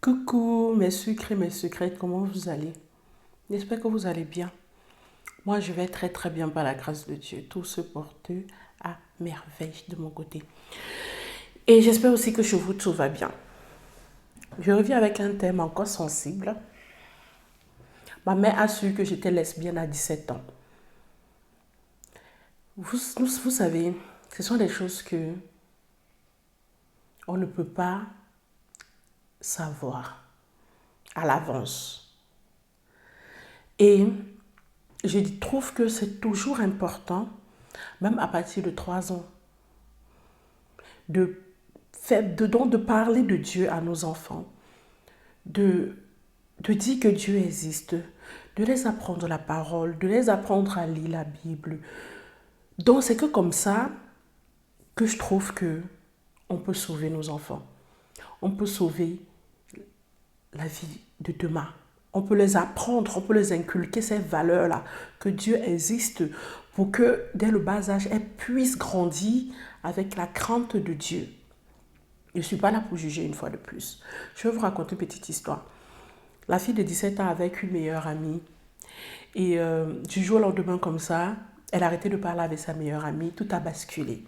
Coucou mes sucres et mes secrètes, comment vous allez? J'espère que vous allez bien. Moi, je vais très très bien par la grâce de Dieu. Tout se porte à merveille de mon côté. Et j'espère aussi que chez vous, tout va bien. Je reviens avec un thème encore sensible. Ma mère a su que j'étais lesbienne à 17 ans. Vous savez, ce sont des choses que on ne peut pas savoir à l'avance. Et je trouve que c'est toujours important, même à partir de 3 ans, de de parler de Dieu à nos enfants, de, de dire que Dieu existe, de les apprendre la parole, de les apprendre à lire la Bible. Donc c'est que comme ça que je trouve que on peut sauver nos enfants. On peut sauver la vie de demain. On peut les apprendre, on peut les inculquer ces valeurs-là, que Dieu existe pour que dès le bas âge, elles puissent grandir avec la crainte de Dieu. Je ne suis pas là pour juger une fois de plus. Je vais vous raconter une petite histoire. La fille de 17 ans avait une meilleure amie. Et du jour au lendemain, comme ça, elle a arrêté de parler avec sa meilleure amie. Tout a basculé.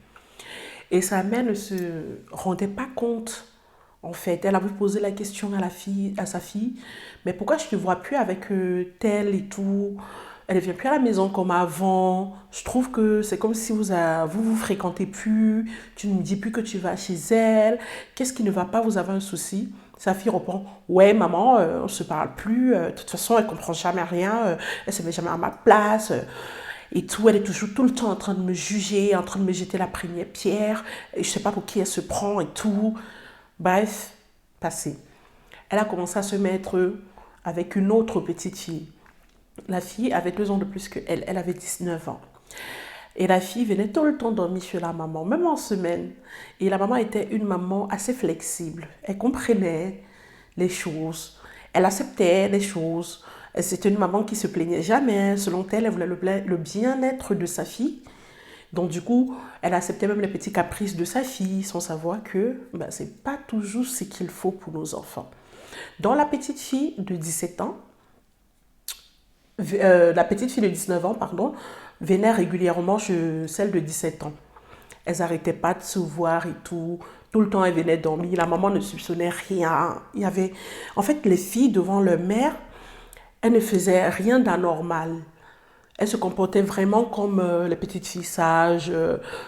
Et sa mère ne se rendait pas compte. En fait, elle avait posé la question à sa fille, mais pourquoi je ne te vois plus avec telle et tout? Elle ne vient plus à la maison comme avant. Je trouve que c'est comme si vous fréquentez plus. Tu ne me dis plus que tu vas chez elle. Qu'est-ce qui ne va pas? Vous avez un souci? Sa fille répond, ouais maman, on ne se parle plus. De toute façon, elle ne comprend jamais rien. Elle ne se met jamais à ma place. Et tout, elle est toujours tout le temps en train de me juger, en train de me jeter la première pierre. Et je ne sais pas pour qui elle se prend et tout. Bref, passé. Elle a commencé à se mettre avec une autre petite fille. La fille avait 2 ans de plus qu'elle. Elle avait 19 ans. Et la fille venait tout le temps dormir chez la maman, même en semaine. Et la maman était une maman assez flexible. Elle comprenait les choses. Elle acceptait les choses. C'était une maman qui se plaignait jamais. Selon elle, elle voulait le bien-être de sa fille. Donc du coup, elle acceptait même les petits caprices de sa fille sans savoir que ce n'est pas toujours ce qu'il faut pour nos enfants. Donc la petite fille de 17 ans, la petite fille de 19 ans, pardon, venait régulièrement chez celle de 17 ans. Elles n'arrêtaient pas de se voir et tout. Tout le temps, elles venaient dormir. La maman ne soupçonnait rien. Il y avait... En fait, les filles, devant leur mère, elles ne faisaient rien d'anormal. Elles se comportaient vraiment comme les petites filles sages,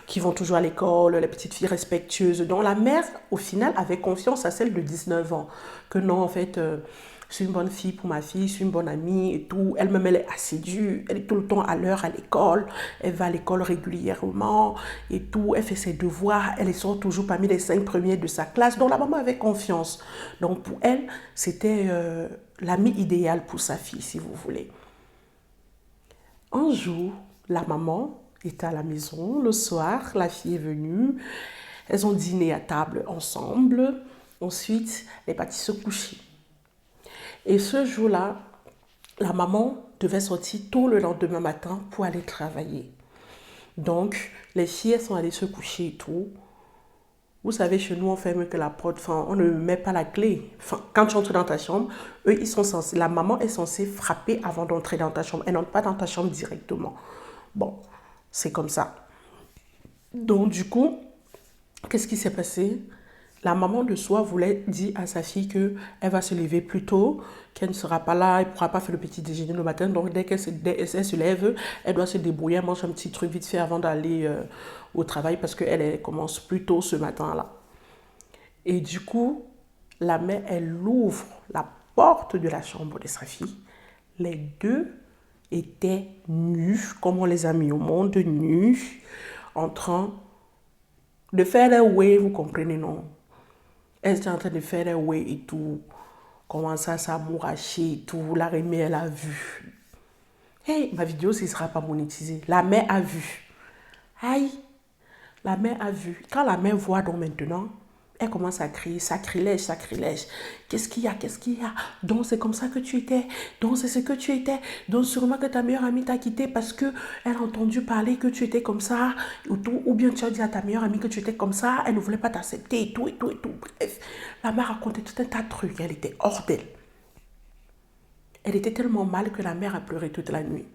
qui vont toujours à l'école, les petites filles respectueuses. Donc la mère, au final, avait confiance à celle de 19 ans. Que non, en fait, je suis une bonne fille pour ma fille, je suis une bonne amie et tout. Elle-même, elle est assidue, elle est tout le temps à l'heure à l'école. Elle va à l'école régulièrement et tout. Elle fait ses devoirs, elle sort toujours parmi les 5 premiers de sa classe. Donc la maman avait confiance. Donc pour elle, c'était l'amie idéale pour sa fille, si vous voulez. Un jour, la maman était à la maison. Le soir, la fille est venue. Elles ont dîné à table ensemble. Ensuite, elle est partie se coucher. Et ce jour-là, la maman devait sortir tôt le lendemain matin pour aller travailler. Donc, les filles, elles sont allées se coucher et tout. Vous savez, chez nous, on ferme que la porte, enfin, on ne met pas la clé. Enfin, quand tu entres dans ta chambre, eux, ils sont censés, la maman est censée frapper avant d'entrer dans ta chambre. Elle n'entre pas dans ta chambre directement. Bon, c'est comme ça. Donc, du coup, qu'est-ce qui s'est passé? La maman de soi voulait dire à sa fille qu'elle va se lever plus tôt, qu'elle ne sera pas là, elle ne pourra pas faire le petit déjeuner le matin. Donc, dès qu'elle se lève, elle doit se débrouiller, manger un petit truc vite fait avant d'aller au travail parce qu'elle commence plus tôt ce matin-là. Et du coup, la mère, elle ouvre la porte de la chambre de sa fille. Les deux étaient nus, comme on les a mis au monde, nus, en train de faire les way, vous comprenez, non? Elle était en train de faire les way et tout, commencer à s'amouracher et tout. La remée, elle a vu. Hey, ma vidéo, ce ne sera pas monétisée. La mère a vu. Aïe, la mère a vu. Quand la mère voit donc maintenant, Elle commence à crier, sacrilège, sacrilège. Qu'est-ce qu'il y a, qu'est-ce qu'il y a? Donc c'est comme ça que tu étais, donc c'est ce que tu étais, donc sûrement que ta meilleure amie t'a quitté parce que elle a entendu parler que tu étais comme ça, ou, tout, ou bien tu as dit à ta meilleure amie que tu étais comme ça, elle ne voulait pas t'accepter et tout, et tout, et tout. Bref, la mère racontait tout un tas de trucs, elle était hors d'elle. Elle était tellement mal que la mère a pleuré toute la nuit.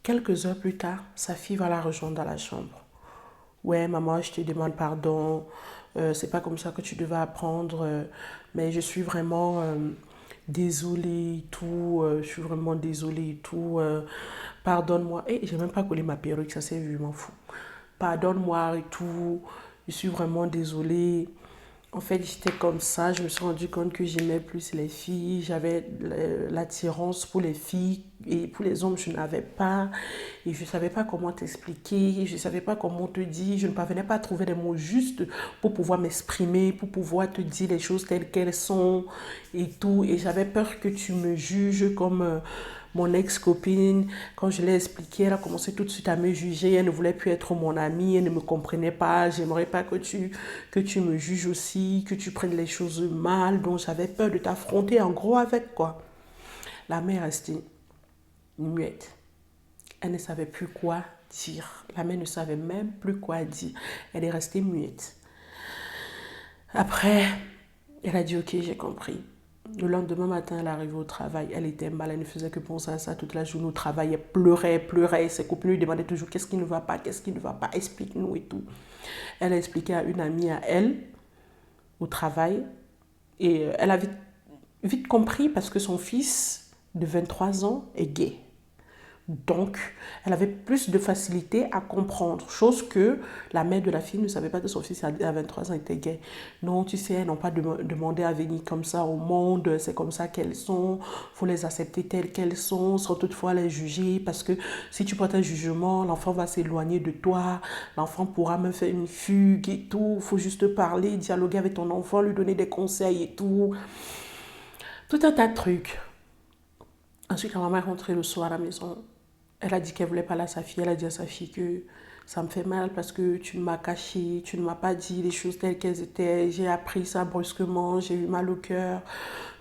Quelques heures plus tard, sa fille va la rejoindre dans la chambre. Ouais, maman, je te demande pardon. C'est pas comme ça que tu devais apprendre. Mais je suis vraiment désolée et tout. Je suis vraiment désolée et tout. Pardonne-moi. Et j'ai même pas collé ma perruque, ça s'est vu, je m'en fous. Pardonne-moi et tout. Je suis vraiment désolée. En fait, j'étais comme ça. Je me suis rendu compte que j'aimais plus les filles. J'avais l'attirance pour les filles et pour les hommes, je n'avais pas. Et je ne savais pas comment t'expliquer. Je ne savais pas comment te dire. Je ne parvenais pas à trouver les mots justes pour pouvoir m'exprimer, pour pouvoir te dire les choses telles qu'elles sont et tout. Et j'avais peur que tu me juges comme mon ex-copine. Quand je l'ai expliqué, elle a commencé tout de suite à me juger. Elle ne voulait plus être mon amie. Elle ne me comprenait pas. J'aimerais pas que tu me juges aussi, que tu prennes les choses mal. Donc j'avais peur de t'affronter en gros avec quoi. La mère est restée muette. Elle ne savait plus quoi dire. La mère ne savait même plus quoi dire. Elle est restée muette. Après, elle a dit ok, j'ai compris. Le lendemain matin, elle arrivait au travail. Elle était mal, elle ne faisait que penser à ça toute la journée au travail. Elle pleurait, pleurait. Ses copines lui demandaient toujours qu'est-ce qui ne va pas, qu'est-ce qui ne va pas, explique-nous et tout. Elle a expliqué à une amie à elle au travail. Et elle a vite compris parce que son fils de 23 ans est gay. Donc, elle avait plus de facilité à comprendre, chose que la mère de la fille ne savait pas que son fils à 23 ans était gay. Non, tu sais, elles n'ont pas demandé à venir comme ça au monde, c'est comme ça qu'elles sont, il faut les accepter telles qu'elles sont, sans toutefois les juger, parce que si tu portes un jugement, l'enfant va s'éloigner de toi, l'enfant pourra même faire une fugue et tout, il faut juste parler, dialoguer avec ton enfant, lui donner des conseils et tout. Tout un tas de trucs. Ensuite, la maman est rentrée le soir à la maison. Elle a dit qu'elle voulait parler à sa fille. Elle a dit à sa fille que ça me fait mal parce que tu m'as caché, tu ne m'as pas dit les choses telles qu'elles étaient. J'ai appris ça brusquement, j'ai eu mal au cœur.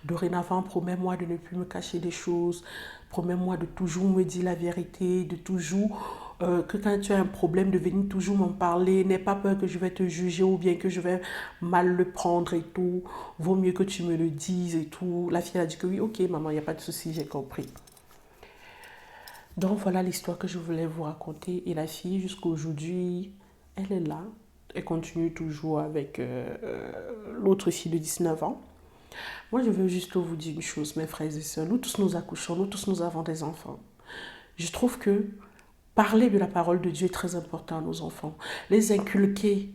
Dorénavant, promets-moi de ne plus me cacher des choses. Promets-moi de toujours me dire la vérité, de toujours, que quand tu as un problème, de venir toujours m'en parler. N'aie pas peur que je vais te juger ou bien que je vais mal le prendre et tout. Vaut mieux que tu me le dises et tout. La fille a dit que oui, ok maman, il n'y a pas de souci, j'ai compris. Donc voilà l'histoire que je voulais vous raconter. Et la fille, jusqu'à aujourd'hui, elle est là. Elle continue toujours avec l'autre fille de 19 ans. Moi, je veux juste vous dire une chose, mes frères et sœurs. Nous tous nous accouchons, nous tous nous avons des enfants. Je trouve que parler de la parole de Dieu est très important à nos enfants. Les inculquer,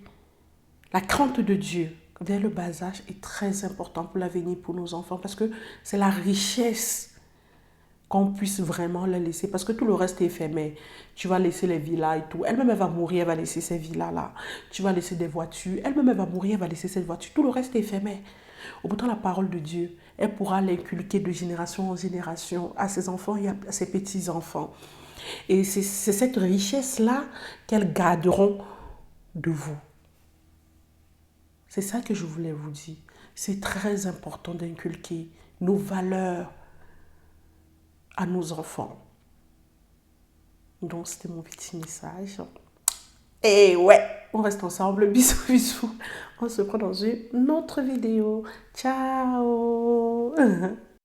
la crainte de Dieu dès le bas âge est très important pour l'avenir, pour nos enfants, parce que c'est la richesse qu'on puisse vraiment la laisser, parce que tout le reste est éphémère. Tu vas laisser les villas et tout. Elle-même, elle va mourir, elle va laisser ces villas-là. Tu vas laisser des voitures. Elle-même, elle va mourir, elle va laisser cette voiture. Tout le reste est éphémère. Pourtant, la parole de Dieu, elle pourra l'inculquer de génération en génération à ses enfants et à ses petits-enfants. Et c'est cette richesse-là qu'elles garderont de vous. C'est ça que je voulais vous dire. C'est très important d'inculquer nos valeurs à nos enfants. Donc, c'était mon petit message. Et ouais, on reste ensemble. Bisous, bisous. On se prend dans une autre vidéo. Ciao